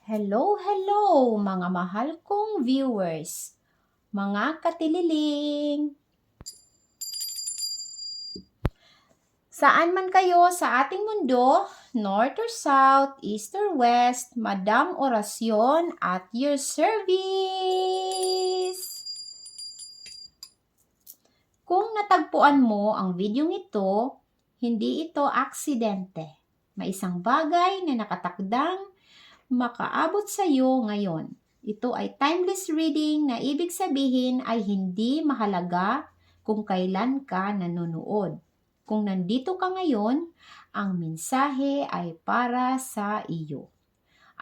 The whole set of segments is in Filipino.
Hello, hello mga mahal kong viewers, mga katililing. Saan man kayo sa ating mundo, north or south, east or west, Madam Orasyon at your service. Kung natagpuan mo ang videong ito, hindi ito aksidente. May isang bagay na nakatakdang makaabot sa iyo ngayon. Ito ay timeless reading na ibig sabihin ay hindi mahalaga kung kailan ka nanonood. Kung nandito ka ngayon, ang mensahe ay para sa iyo.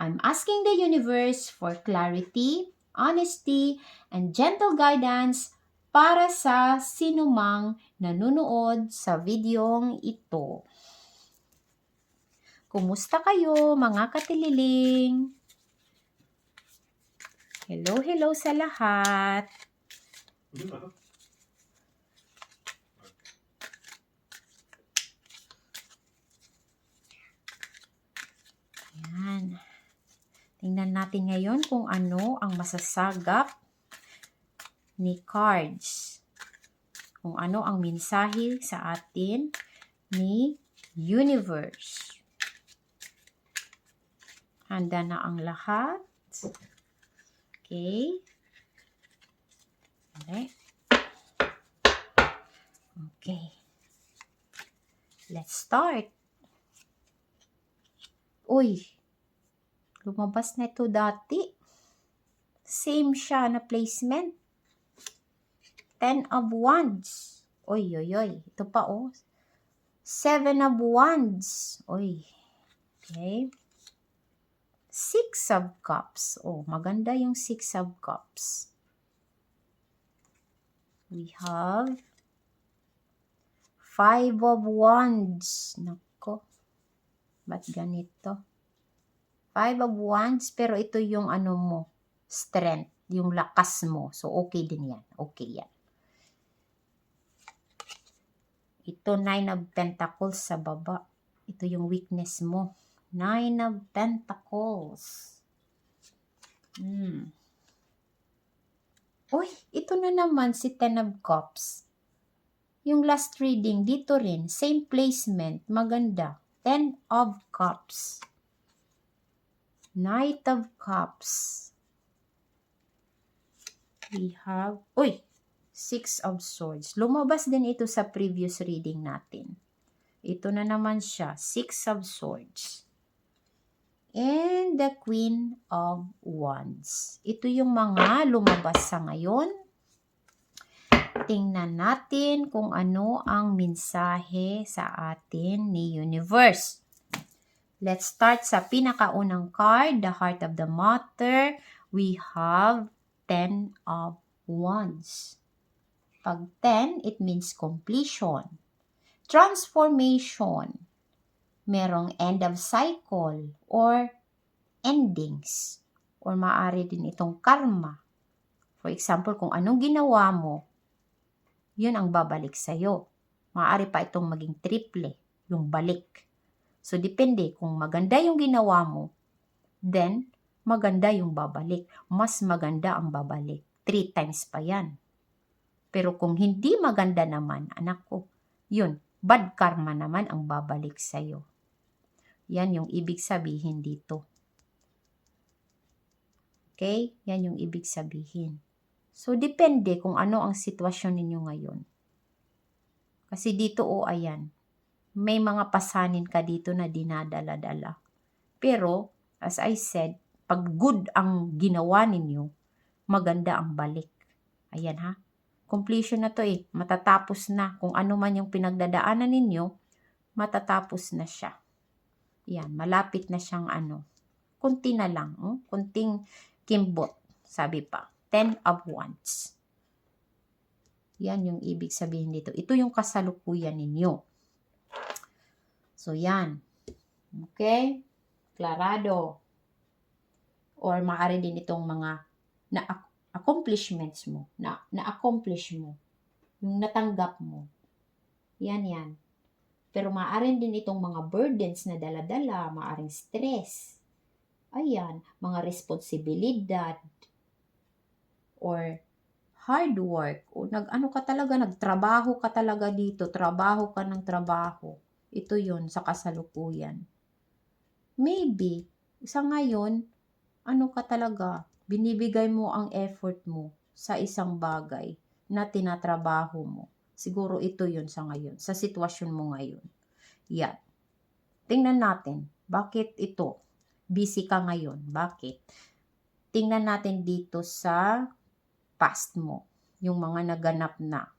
I'm asking the universe for clarity, honesty, and gentle guidance para sa sinumang nanonood sa videong ito. Kumusta kayo mga katililing? Hello, hello sa lahat. Yan. Tingnan natin ngayon kung ano ang masasagap ni cards. Kung ano ang mensahe sa atin ni universe. Handa na ang lahat. Okay. Okay. Let's start. Uy, lumabas na ito dati. Same siya na placement. 10 of Wands. Oy, oy, oy. Ito pa, oh. 7 of Wands. Oy. Okay. 6 of Cups. Oh, maganda yung 6 of Cups. We have 5 of Wands. Nako. Ba't ganito? 5 of Wands, pero ito yung ano mo, strength, yung lakas mo. So, okay din yan. Okay yan. Ito, 9 of Pentacles sa baba. Ito yung weakness mo. 9 of Pentacles. Uy, ito na naman si 10 of Cups. Yung last reading, dito rin, same placement, maganda. 10 of Cups. Knight of Cups. We have, 6 of Swords. Lumabas din ito sa previous reading natin. Ito na naman siya, 6 of Swords. And the Queen of Wands. Ito yung mga lumabas sa ngayon. Tingnan natin kung ano ang mensahe sa atin ni Universe. Let's start sa pinakaunang card, the Heart of the Matter. We have 10 of Wands. Pag 10, it means completion, transformation, merong end of cycle or endings, or maaari din itong karma. For example, kung anong ginawa mo, yun ang babalik sa'yo. Maaari pa itong maging triple, yung balik. So, depende kung maganda yung ginawa mo, then, maganda yung babalik. Mas maganda ang babalik. 3 times pa yan. Pero kung hindi maganda naman, anak ko, yun, bad karma naman ang babalik sa'yo. Yan yung ibig sabihin dito. Okay? Yan yung ibig sabihin. So, depende kung ano ang sitwasyon ninyo ngayon. Kasi dito, ayan, may mga pasanin ka dito na dinadala-dala. Pero, as I said, pag good ang ginawa ninyo, maganda ang balik. Ayan ha. Completion na to matatapos na. Kung ano man yung pinagdadaanan ninyo, matatapos na siya. Yan, malapit na siyang kunti na lang. Kunting kimbot, sabi pa. 10 of Wands. Yan yung ibig sabihin dito. Ito yung kasalukuyan ninyo. So, yan. Okay? Klarado. Or maaari din itong mga accomplishments mo, na-accomplish mo, yung natanggap mo. Yan. Pero maaaring din itong mga burdens na dala-dala, maaaring stress, Ayan, mga responsibilidad or hard work o nag-ano ka talaga, nagtrabaho ka talaga dito, trabaho ka ng trabaho. Ito yun sa kasalukuyan. Maybe, sa ngayon, ano ka talaga, binibigay mo ang effort mo sa isang bagay na tinatrabaho mo. Siguro ito yun sa ngayon, sa sitwasyon mo ngayon. Yan. Tingnan natin, bakit ito? Busy ka ngayon. Bakit? Tingnan natin dito sa past mo, yung mga naganap na.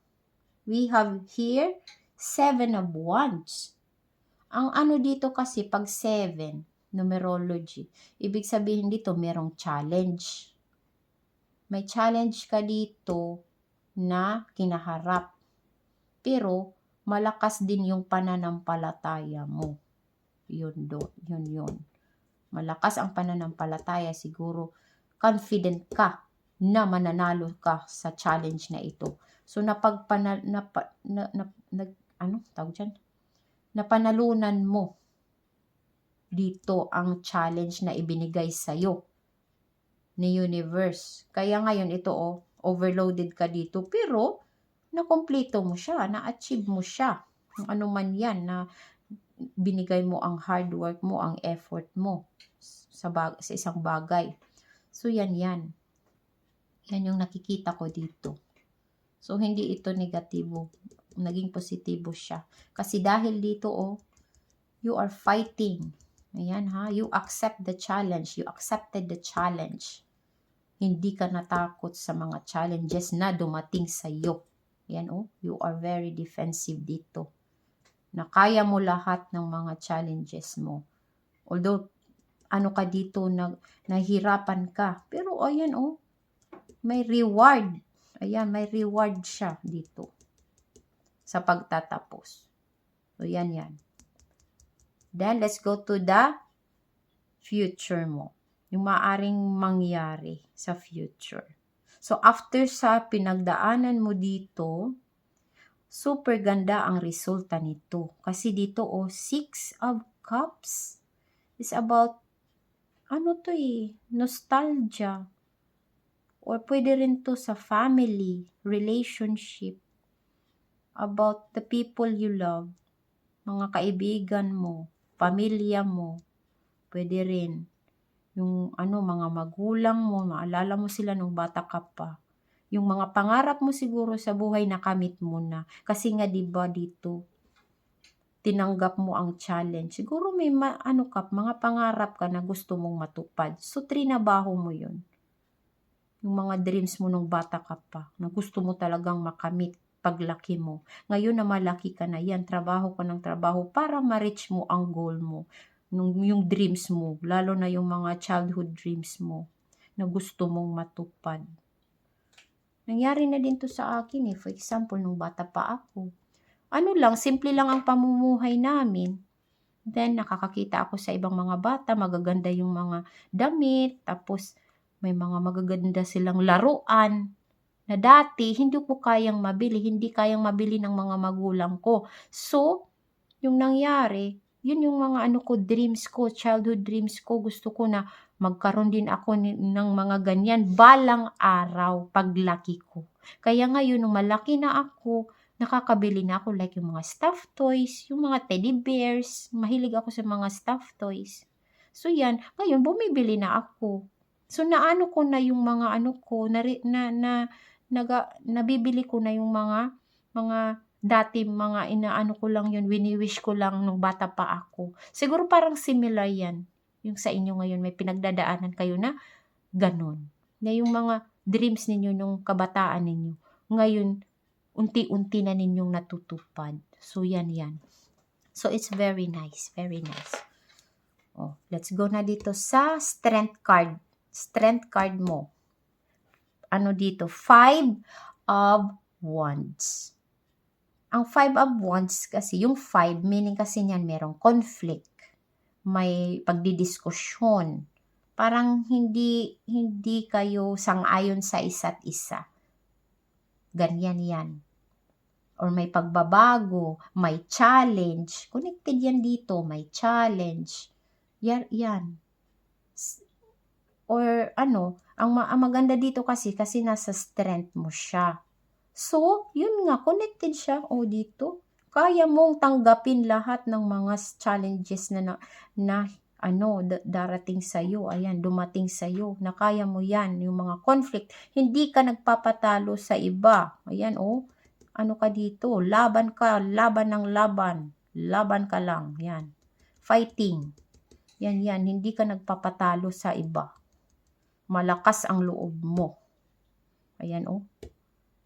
We have here 7 of Wands. Ang ano dito kasi pag 7, numerology, ibig sabihin dito merong challenge. May challenge ka dito na kinaharap. Pero malakas din yung pananampalataya mo. Yun. Malakas ang pananampalataya, siguro confident ka na mananalo ka sa challenge na ito. So napanalunan mo dito ang challenge na ibinigay sa iyo ni universe. Kaya ngayon ito overloaded ka dito pero nakompleto mo siya, na-achieve mo siya. Kung ano man yan na binigay mo ang hard work mo, ang effort mo sa isang bagay. So yan. Yan yung nakikita ko dito. So hindi ito negatibo, naging positibo siya. Kasi dahil dito you are fighting. Ayan you accept the challenge, you accepted the challenge. Hindi ka natakot sa mga challenges na dumating sa iyo. Yan you are very defensive dito. Na kaya mo lahat ng mga challenges mo. Although, ano ka dito, nahihirapan ka. Pero, ayan may reward. Ayan, may reward siya dito. Sa pagtatapos. So, yan. Then, let's go to the future mo. Yung maaring mangyari sa future. So, after sa pinagdaanan mo dito, super ganda ang resulta nito. Kasi dito 6 of Cups is about nostalgia. Or pwede rin to sa family, relationship, about the people you love, mga kaibigan mo, pamilya mo, pwede rin. Yung mga magulang mo, maalala mo sila nung bata ka pa. Yung mga pangarap mo siguro sa buhay nakamit mo na. Kasi nga 'di ba dito tinanggap mo ang challenge. Siguro may mga pangarap ka na gusto mong matupad. So trinabaho mo 'yun. Yung mga dreams mo nung bata ka pa na gusto mo talagang makamit paglaki mo. Ngayon na malaki ka na yan, trabaho ka ng trabaho para ma-reach mo ang goal mo. Yung dreams mo, lalo na yung mga childhood dreams mo na gusto mong matupad. Nangyari na din to sa akin For example, nung bata pa ako. Simple lang ang pamumuhay namin. Then, nakakakita ako sa ibang mga bata, magaganda yung mga damit, tapos may mga magaganda silang laruan na dati hindi ko kayang mabili, hindi kayang mabili ng mga magulang ko. So, yung nangyari, yun yung mga dreams ko, childhood dreams ko, gusto ko na magkaroon din ako ng mga ganyan balang araw paglaki ko. Kaya ngayon, nung malaki na ako, nakakabili na ako like yung mga stuffed toys, yung mga teddy bears. Mahilig ako sa mga stuffed toys. So yan, ngayon bumibili na ako. So naano ko na yung mga nabibili ko na yung mga dati mga inaano ko lang yun, wini-wish ko lang nung bata pa ako. Siguro parang similar yan. Yung sa inyo ngayon, may pinagdadaanan kayo na ganun. Na yung mga dreams ninyo nung kabataan ninyo, ngayon, unti-unti na ninyong natutupad. So, yan. So, it's very nice. Very nice. Let's go na dito sa strength card. Strength card mo. Dito? 5 of Wands. Ang 5 of Wands kasi, yung 5, meaning kasi niyan merong conflict. May pagdidiskusyon. Parang hindi kayo sang-ayon sa isa't isa. Ganyan yan. Or may pagbabago, may challenge. Connected yan dito, may challenge. Yan. Or ano, ang maganda dito kasi nasa strength mo siya. So, yun nga, connected siya. O dito, kaya mong tanggapin lahat ng mga challenges na darating sa'yo. Ayan, dumating sa'yo. Na kaya mo yan, yung mga conflict. Hindi ka nagpapatalo sa iba. Ayan, ano ka dito? Laban ka, laban ng laban. Laban ka lang. Yan. Fighting. Yan. Hindi ka nagpapatalo sa iba. Malakas ang loob mo. Ayan,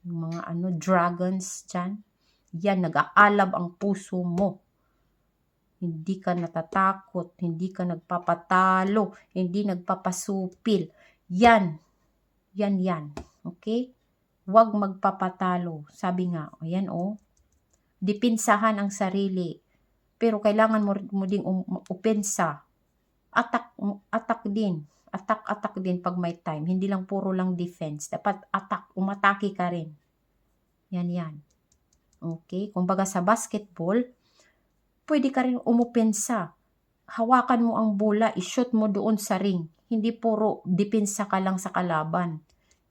yung mga dragons dyan. Yan, nag-aalab ang puso mo. Hindi ka natatakot, hindi ka nagpapatalo, hindi nagpapasupil. Yan. Okay? Huwag magpapatalo. Sabi nga, ayan dipinsahan ang sarili. Pero kailangan mo ding upensa. Attack din. Attack din pag may time. Hindi lang puro lang defense. Dapat umatake ka rin. Yan. Okay? Kumbaga sa basketball, pwede ka rin umupensa. Hawakan mo ang bola, i-shoot mo doon sa ring. Hindi puro depensa ka lang sa kalaban.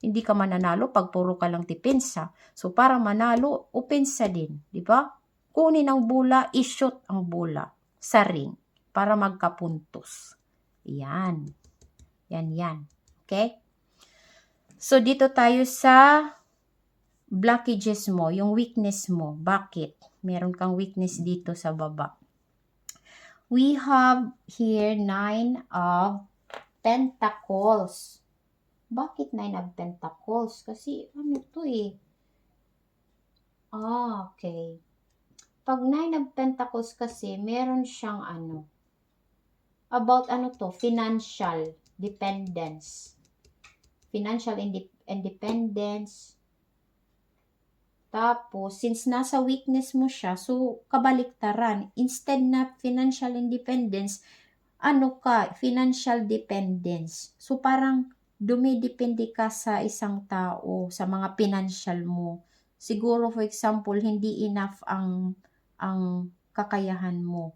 Hindi ka mananalo pag puro ka lang depensa. So para manalo, upensa din. Di ba? Kunin ang bola, i-shoot ang bola sa ring para magkapuntos. Yan. Okay? So dito tayo sa blockages mo, yung weakness mo. Bakit? Meron kang weakness dito sa baba. We have here 9 of Pentacles. Bakit 9 of Pentacles? Kasi ano to okay. Pag 9 of Pentacles kasi, meron siyang about financial dependence. Financial independence. Tapos, since nasa weakness mo siya, so kabaliktaran. Instead na financial independence, financial dependence. So parang dumidepende ka sa isang tao, sa mga financial mo. Siguro for example, hindi enough ang kakayahan mo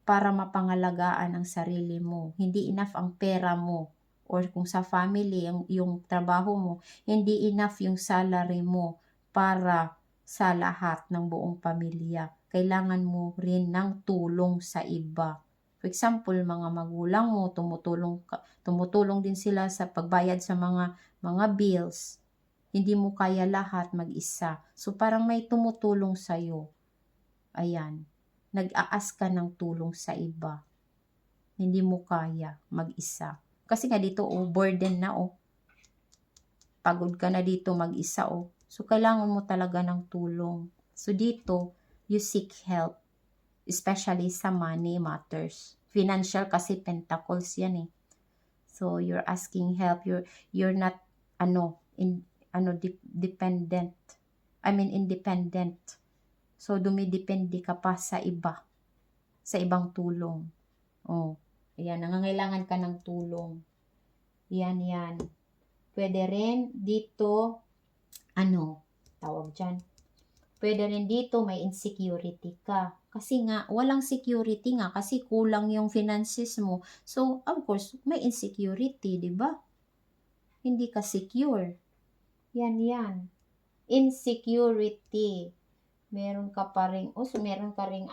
para mapangalagaan ang sarili mo. Hindi enough ang pera mo. Or kung sa family, yung trabaho mo, hindi enough yung salary mo para sa lahat ng buong pamilya. Kailangan mo rin ng tulong sa iba. For example, mga magulang mo, tumutulong din sila sa pagbayad sa mga bills. Hindi mo kaya lahat mag-isa. So parang may tumutulong sa'yo. Ayan. Nag-aas ka ng tulong sa iba. Hindi mo kaya mag-isa. Kasi nga dito, burden na Pagod ka na dito mag-isa So, kailangan mo talaga ng tulong. So, dito, you seek help. Especially sa money matters. Financial kasi pentacles yan So, you're asking help. You're not, dependent. Independent. So, dumidepende ka pa sa iba. Sa ibang tulong. Ayan, nangangailangan ka ng tulong. Yan. Pwede rin dito, tawag dyan. Pwede rin dito may insecurity ka. Kasi nga, walang security nga kasi kulang yung finances mo. So, of course, may insecurity, di ba? Hindi ka secure. Yan. Insecurity. Meron ka pa rin, meron ka rin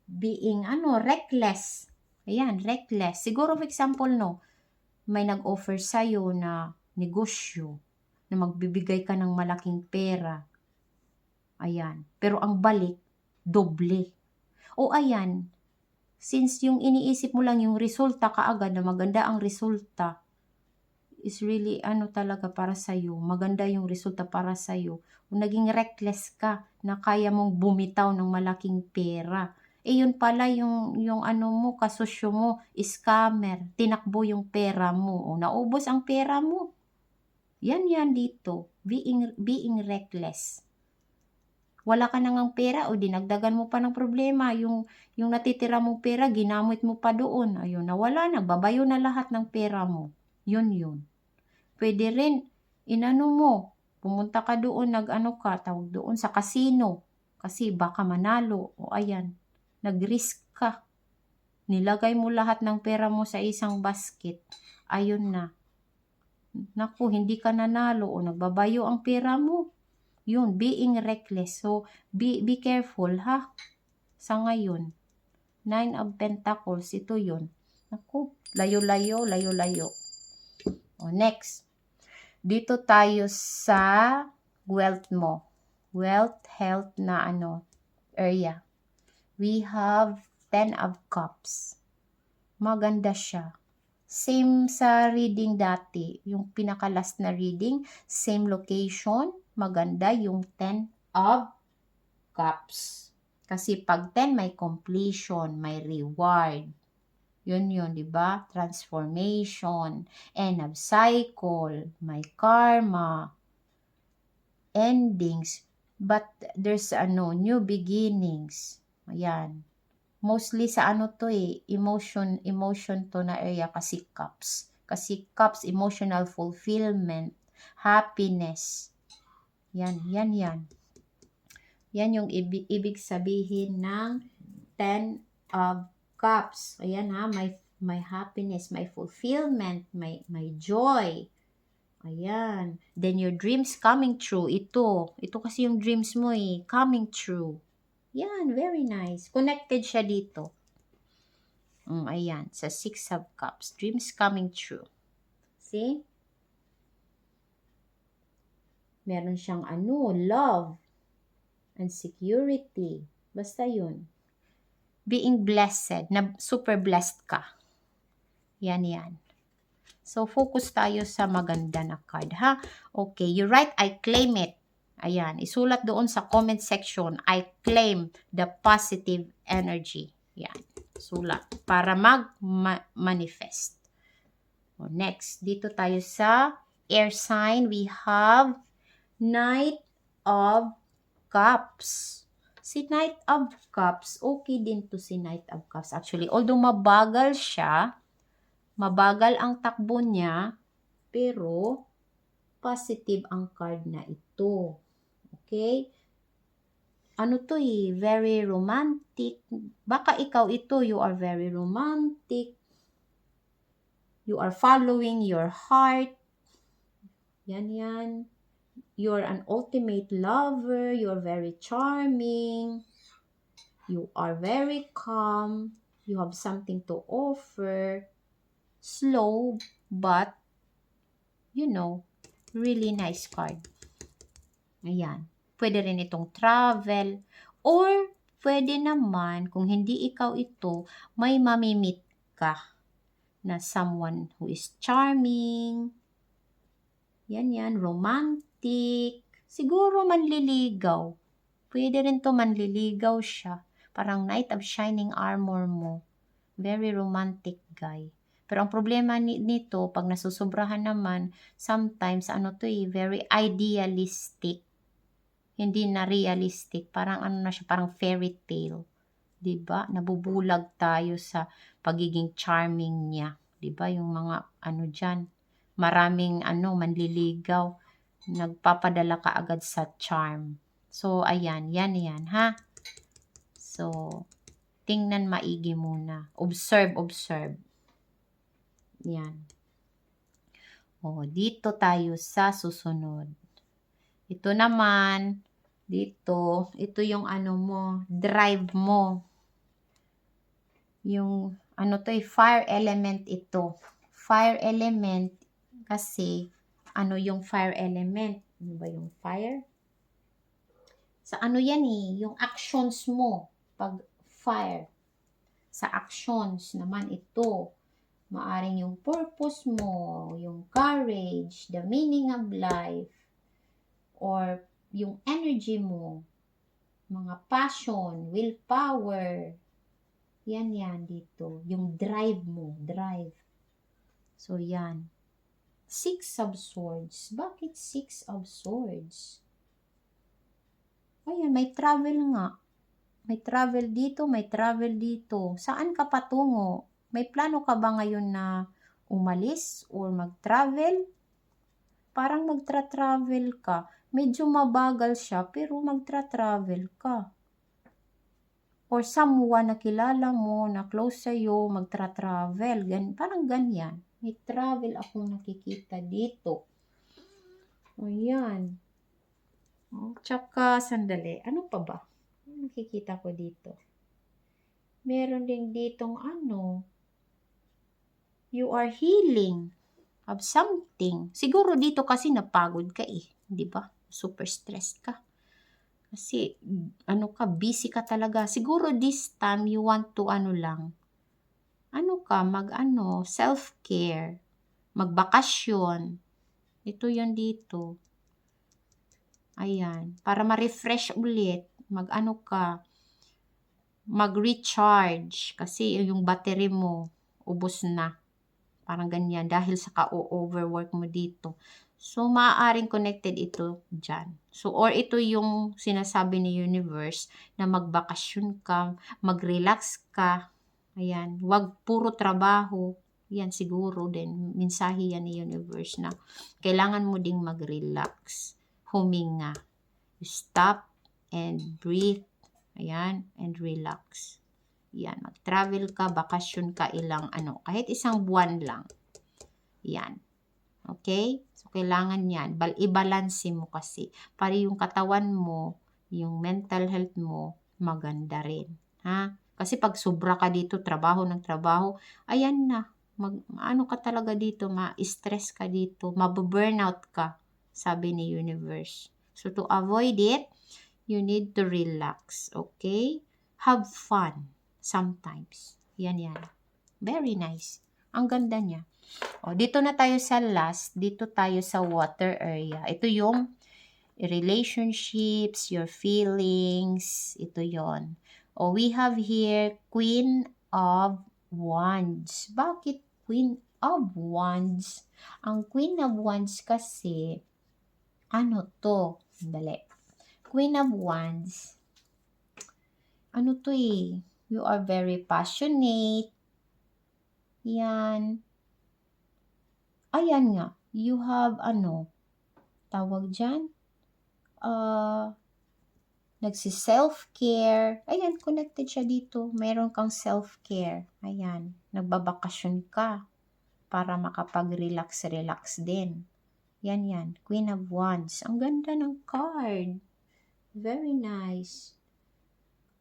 being reckless. Ayan, reckless. Siguro for example, may nag-offer sa'yo na negosyo, na magbibigay ka ng malaking pera. Ayan. Pero ang balik, doble. Ayan, since yung iniisip mo lang yung resulta kaagad na maganda ang resulta, is really talaga para sa'yo. Maganda yung resulta para sa'yo. Kung naging reckless ka, na kaya mong bumitaw ng malaking pera. Yun pala yung mo, kasosyo mo, scammer. Tinakbo yung pera mo. Naubos ang pera mo. Yan dito. Being reckless. Wala ka nang pera dinagdagan mo pa ng problema. Yung natitira mong pera, ginamit mo pa doon. Ayun, nawala na. Babayo na lahat ng pera mo. Yun. Pwede rin, pumunta ka doon, tawag doon sa casino. Kasi baka manalo. Ayan. Nag-risk ka. Nilagay mo lahat ng pera mo sa isang basket. Ayun na. Naku, hindi ka nanalo o nagbabayo ang pera mo. Yun, being reckless. So, be careful ha. Sa ngayon, 9 of Pentacles, ito yun. Naku, layo-layo, layo-layo. O, next. Dito tayo sa wealth mo. Wealth, health na area. We have 10 of Cups. Maganda siya. Same sa reading dati. Yung pinaka-last na reading, same location. Maganda yung 10 of Cups. Kasi pag 10, may completion, may reward. Yun, di ba? Transformation, end of cycle, may karma, endings, but there's new beginnings. Ayan. Mostly sa to emotion to na area kasi Cups. Kasi Cups, emotional fulfillment, happiness. Yan. Yan yung ibig sabihin ng 10 of Cups. Ayan ha, may happiness, may fulfillment, may joy. Ayan. Then your dreams coming true. Ito kasi yung dreams mo coming true. Yan, very nice. Connected siya dito. Ayan, sa 6 of Cups. Dreams coming true. See? Meron siyang love and security. Basta yun. Being blessed, na super blessed ka. Yan. So, focus tayo sa maganda na card, ha? Okay, you write, I claim it. Ayan, isulat doon sa comment section, I claim the positive energy. Yan, sulat. Para mag-manifest. Next, dito tayo sa air sign. We have Knight of Cups. Si Knight of Cups, okay din to si Knight of Cups. Actually, although mabagal siya, mabagal ang takbo niya, pero positive ang card na ito. Okay? Very romantic. Baka ikaw ito, you are very romantic. You are following your heart. Yan. You're an ultimate lover. You're very charming. You are very calm. You have something to offer. Slow, but, really nice card. Ayan. Pwede rin itong travel. Or, pwede naman, kung hindi ikaw ito, may mamimit ka na someone who is charming. Yan. Romantic. Siguro manliligaw. Pwede rin to manliligaw siya. Parang Knight of Shining Armor mo. Very romantic guy. Pero ang problema nito, pag nasusobrahan naman, sometimes, very idealistic. Hindi na realistic. Parang na siya, parang fairy tale. Diba? Nabubulag tayo sa pagiging charming niya. Diba? Yung mga, dyan, maraming, manliligaw. Nagpapadala ka agad sa charm. So, ayan. Yan, ha? So, tingnan maigi muna. Observe. Yan. Dito tayo sa susunod. Ito naman, ito yung drive mo. Yung, fire element ito. Fire element, kasi, yung fire element? Ano ba yung fire? Sa yan yung actions mo, pag fire. Sa actions naman ito. Maaring yung purpose mo, yung courage, the meaning of life, or yung energy mo, mga passion, willpower, yan dito. Yung drive mo, drive. So, yan. 6 of Swords. Bakit 6 of Swords? Ayan, may travel nga. May travel dito, may travel dito. Saan ka patungo? May plano ka ba ngayon na umalis or mag-travel? Parang magtra-travel ka. Medyo mabagal siya, pero magtra-travel ka. or someone na kilala mo, na close sa'yo, magtra-travel, parang ganyan. May travel akong nakikita dito. O yan. O, tsaka, sandali, ano pa ba? Ano nakikita ko dito? Meron din ditong you are healing of something. Siguro dito kasi napagod ka di ba? Super stressed ka. Kasi, busy ka talaga. Siguro this time, you want to self-care, magbakasyon. Ito yun dito. Ayan, para ma-refresh ulit, mag-recharge. Kasi yung battery mo, ubos na. Parang ganyan, dahil sa ka-overwork mo dito. So, maaaring connected ito dyan. So, or ito yung sinasabi ni universe na magbakasyon ka, mag-relax ka. Ayan, wag puro trabaho. Yan siguro din, mensahe yan ni universe na kailangan mo ding mag-relax, huminga. Stop and breathe. Ayan, and relax. Yan, mag-travel ka, bakasyon ka, kahit isang buwan lang. Yan. Okay? So, kailangan yan. I-balance mo kasi. Para yung katawan mo, yung mental health mo, maganda rin. Ha? Kasi pag sobra ka dito, trabaho ng trabaho, ayan na. Ka talaga dito, ma-stress ka dito, mababurnout ka, sabi ni universe. So, to avoid it, you need to relax. Okay? Have fun sometimes. Yan. Very nice. Ang ganda niya. O, dito na tayo sa last. Dito tayo sa water area. Ito yung relationships, your feelings. Ito yon. O, we have here Queen of Wands. Bakit Queen of Wands? Ang Queen of Wands kasi, Dali. Queen of Wands. You are very passionate. Yan. Ayan nga, you have tawag dyan, nagsi-self-care. Ayan, connected siya dito. Meron kang self-care. Ayan, nagbabakasyon ka para makapag-relax din. Yan. Queen of Wands. Ang ganda ng card. Very nice.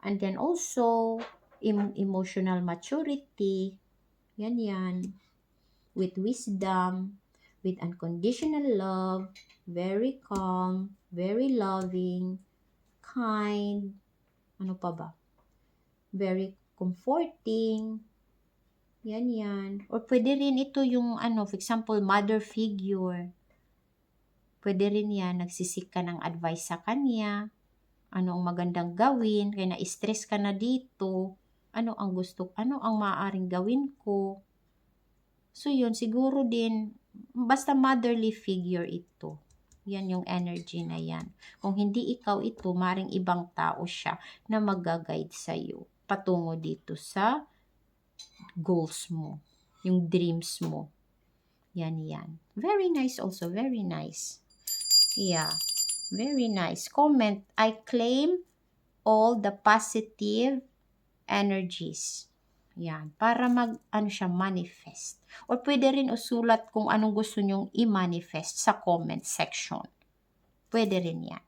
And then also, emotional maturity. Yan. With wisdom, with unconditional love, very calm, very loving, kind, ano pa ba? Very comforting, yan. Or pwede rin ito yung for example, mother figure. Pwede rin yan, nagsisik ka ng advice sa kanya, ano ang magandang gawin, kaya na-stress ka na dito, ano ang maaaring gawin ko. So yun, siguro din, basta motherly figure ito. Yan yung energy na yan. Kung hindi ikaw ito, maring ibang tao siya na mag-guide sa'yo patungo dito sa goals mo, yung dreams mo. Yan. Very nice also, very nice. Yeah, very nice. Comment, I claim all the positive energies. Yan, para manifest. Or pwede rin usulat kung anong gusto nyong i-manifest sa comment section. Pwede rin yan.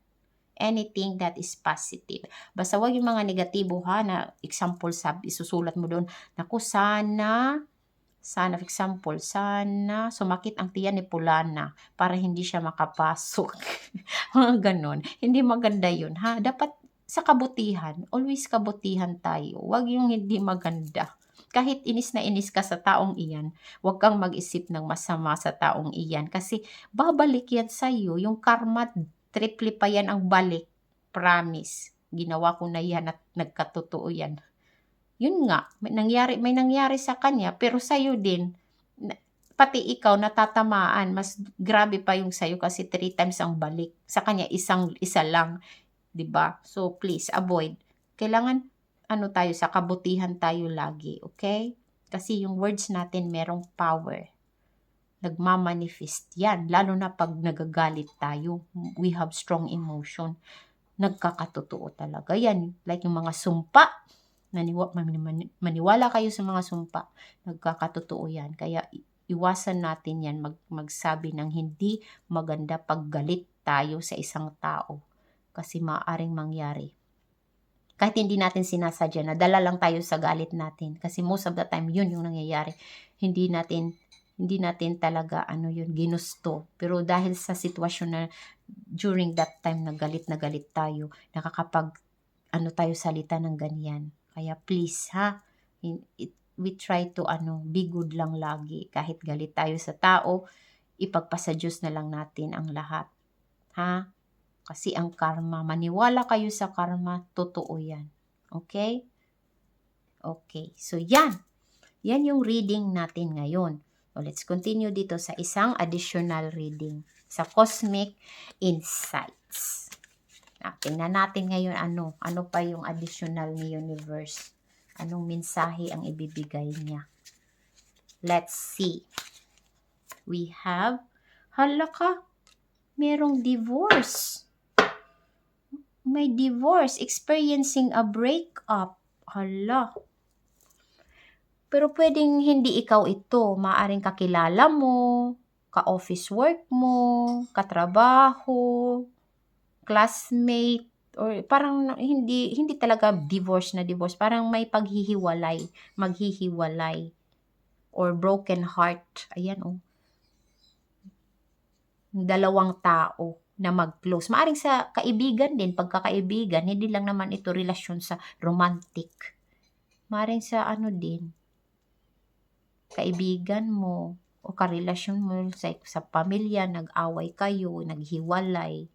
Anything that is positive. Basta wag yung mga negatibo na example isusulat mo doon. Naku, sana for example, sana sumakit ang tiyan ni Pulana para hindi siya makapasok. Mga ganon. Hindi maganda yun, ha? Dapat sa kabutihan, always kabutihan tayo. Wag yung hindi maganda. Kahit inis na inis ka sa taong iyan, wag kang mag-isip ng masama sa taong iyan kasi babalik yan sa'yo. Yung karma, triple pa yan ang balik. Promise. Ginawa ko na yan at nagkatotoo yan. Yun nga, may nangyari sa kanya, pero sa'yo din, pati ikaw natatamaan, mas grabe pa yung sa'yo kasi 3 times ang balik. Sa kanya, isa lang. 'Di ba? So, please, avoid. Kailangan, tayo, sa kabutihan tayo lagi, okay? Kasi yung words natin merong power. Nagmamanifest yan. Lalo na pag nagagalit tayo, we have strong emotion. Nagkakatotoo talaga yan. Like yung mga sumpa, Maniwala kayo sa mga sumpa. Nagkakatotoo yan. Kaya iwasan natin yan magsabi ng hindi maganda pag galit tayo sa isang tao. Kasi maaaring mangyari. Kahit hindi natin sinasadya, nadala lang tayo sa galit natin. Kasi most of the time, yun yung nangyayari. Hindi natin talaga yun, ginusto. Pero dahil sa sitwasyon na during that time na galit tayo, nakakapag tayo salita ng ganyan. Kaya please we try to be good lang lagi. Kahit galit tayo sa tao, ipagpasa Diyos na lang natin ang lahat. Kasi ang karma, maniwala kayo sa karma, totoo yan. Okay? Okay. So yan. Yan yung reading natin ngayon. So let's continue dito sa isang additional reading. Sa Cosmic Insights. Tingnan natin ngayon ano pa yung additional ni Universe. Anong mensahe ang ibibigay niya. Let's see. We have, merong divorce. May divorce, experiencing a breakup. Pero pwedeng hindi ikaw ito. Maaring kakilala mo, ka-office work mo, katrabaho, classmate, or parang hindi talaga divorce, parang may maghihiwalay, or broken heart. Ayan dalawang tao na mag-close. Maaring sa kaibigan din, pagkakaibigan, hindi lang naman ito relasyon sa romantic. Maaring sa din, kaibigan mo, o karelasyon mo sa pamilya, nag-away kayo, naghiwalay,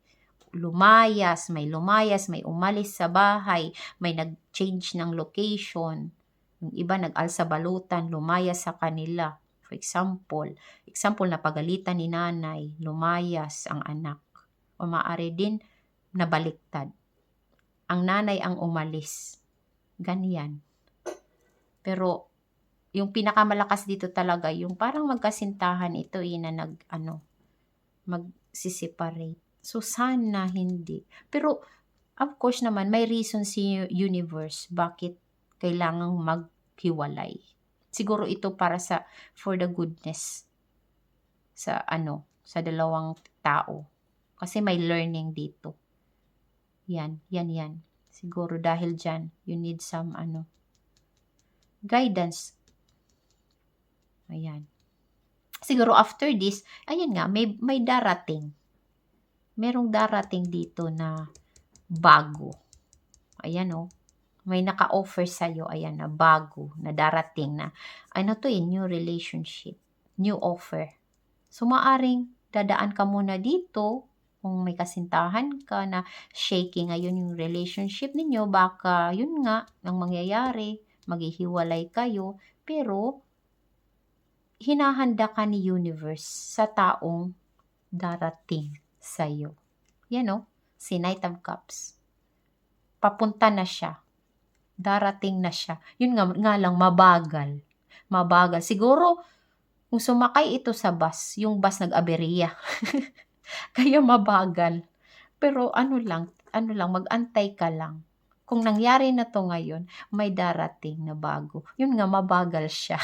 may umalis sa bahay, may nag-change ng location, yung iba nag-alsa balutan, lumayas sa kanila. For example, napagalitan ni nanay, lumayas ang anak. O maaari din nabaliktad. Ang nanay ang umalis. Ganyan. Pero yung pinakamalakas dito talaga, yung parang magkasintahan ito na magsiseparate. So, sana hindi. Pero, of course naman, may reason si Universe bakit kailangang maghiwalay. Siguro ito para for the goodness sa dalawang tao. Kasi may learning dito. Yan. Siguro dahil dyan, you need some guidance. Ayan. Siguro after this, ayan nga, may darating. Merong darating dito na bago. Ayan may naka-offer sa'yo, ayan na bago, na darating na, new relationship, new offer. So, maaring dadaan ka muna dito, kung may kasintahan ka na shaky ngayon yung relationship ninyo, baka yun nga, ang mangyayari, maghihiwalay kayo, pero hinahanda ka ni Universe sa taong darating sa'yo. Yan si Knight of Cups. Papunta na siya. Darating na siya. Yun nga lang, mabagal. Siguro, kung sumakay ito sa bus, yung bus nag-aberya. Kaya mabagal. Pero lang, mag-antay ka lang. Kung nangyari na to ngayon, may darating na bago. Yun nga, mabagal siya.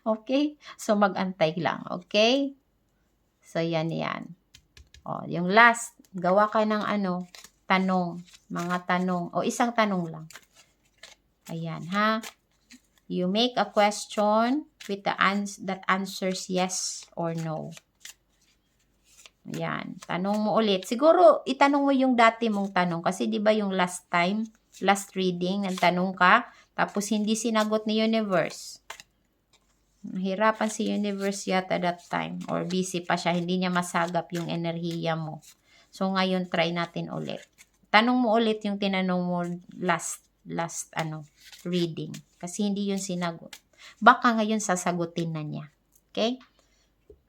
Okay? So, mag-antay lang. Okay? So, yan. Yung last, gawa ka ng tanong. Mga tanong. O, isang tanong lang. Ayan, You make a question with that answers yes or no. Ayan. Tanong mo ulit. Siguro, itanong mo yung dati mong tanong. Kasi, di ba yung last reading, nagtanong ka, tapos hindi sinagot ni Universe. Nahirapan si Universe yata that time. Or busy pa siya. Hindi niya masagap yung enerhiya mo. So, ngayon, try natin ulit. Tanong mo ulit yung tinanong mo last reading. Kasi hindi yun sinagot. Baka ngayon sasagutin na niya. Okay?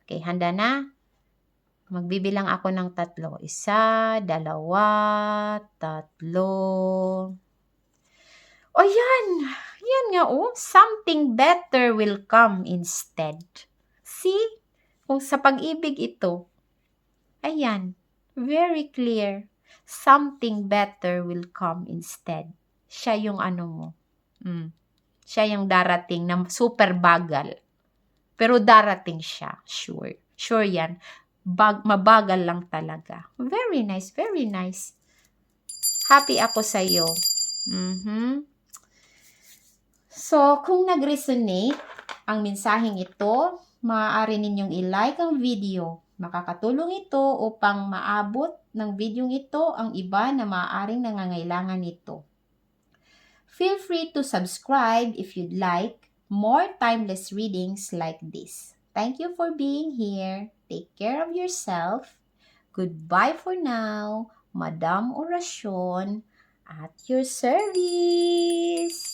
Okay, handa na? Magbibilang ako ng 3. 1, 2, 3. Yan! Yan nga something better will come instead. See? Kung sa pag-ibig ito, ayan, very clear. Something better will come instead. Siya yung mo. Siya yung darating na super bagal. Pero darating siya, sure. Sure yan. Mabagal lang talaga. Very nice, very nice. Happy ako sa'yo. So, kung nag-resonate ang mensaheng ito, maaari ninyong i-like ang video. Makakatulong ito upang maabot ng video ito ang iba na maaaring nangangailangan nito. Feel free to subscribe if you'd like more timeless readings like this. Thank you for being here. Take care of yourself. Goodbye for now. Madam Orasyon at your service.